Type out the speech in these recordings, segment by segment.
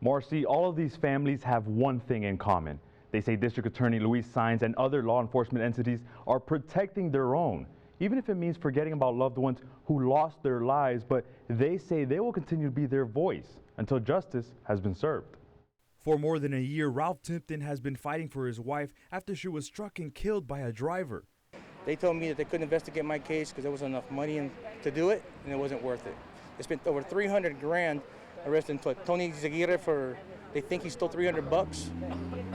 Marcy, all of these families have one thing in common. They say District Attorney Luis Saenz and other law enforcement entities are protecting their own, even if it means forgetting about loved ones who lost their lives, but they say they will continue to be their voice until justice has been served. For more than a year, Ralph Tipton has been fighting for his wife after she was struck and killed by a driver. They told me that they couldn't investigate my case because there wasn't enough money to do it, and it wasn't worth it. They spent over $300,000 arresting Tony Zaguirre for, they think he stole $300.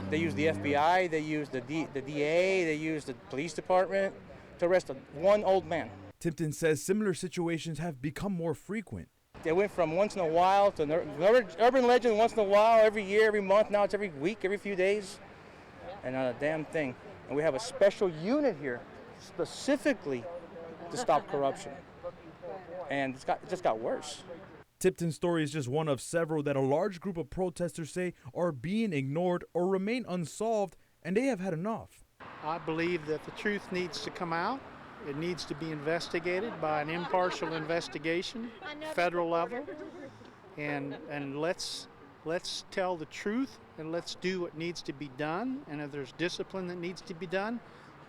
They used the FBI, they used the DA, they used the police department to arrest one old man. Tipton says similar situations have become more frequent. They went from once in a while to urban legend once in a while, every year, every month. Now it's every week, every few days, and not a damn thing. And we have a special unit here specifically to stop corruption. And it just got worse. Tipton's story is just one of several that a large group of protesters say are being ignored or remain unsolved, and they have had enough. I believe that the truth needs to come out. It needs to be investigated by an impartial investigation, federal level, and let's tell the truth and let's do what needs to be done. And if there's discipline that needs to be done,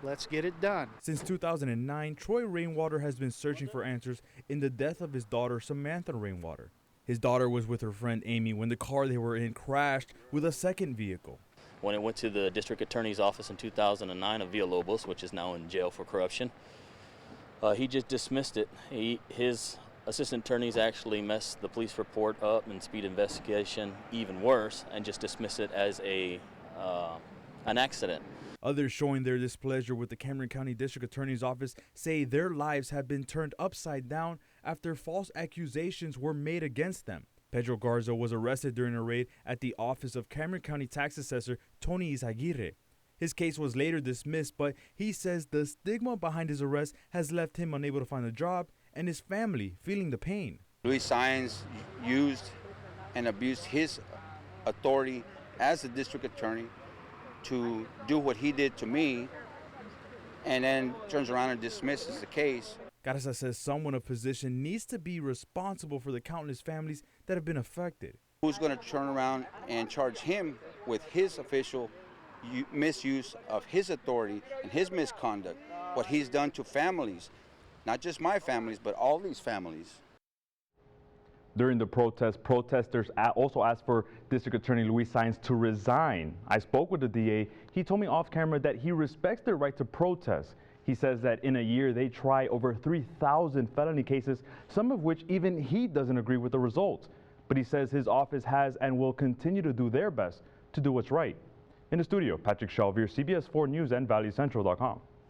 let's get it done. Since 2009, Troy Rainwater has been searching for answers in the death of his daughter, Samantha Rainwater. His daughter was with her friend Amy when the car they were in crashed with a second vehicle. When it went to the district attorney's office in 2009 of Villalobos, which is now in jail for corruption, he just dismissed it. His assistant attorneys actually messed the police report up and speed investigation even worse and just dismissed it as an accident. Others showing their displeasure with the Cameron County District Attorney's Office say their lives have been turned upside down after false accusations were made against them. Pedro Garza was arrested during a raid at the office of Cameron County Tax Assessor Tony Izaguirre. His case was later dismissed, but he says the stigma behind his arrest has left him unable to find a job and his family feeling the pain. Luis Saenz used and abused his authority as a district attorney to do what he did to me, and then turns around and dismisses the case. Garza says someone of position needs to be responsible for the countless families that have been affected. Who's going to turn around and charge him with his official misuse of his authority and his misconduct, what he's done to families, not just my families, but all these families. During the protest, protesters also asked for District Attorney Luis Saenz to resign. I spoke with the DA. He told me off camera that he respects their right to protest. He says that in a year they try over 3,000 felony cases, some of which even he doesn't agree with the results. But he says his office has and will continue to do their best to do what's right. In the studio, Patrick Shelvier, CBS 4 News and ValleyCentral.com.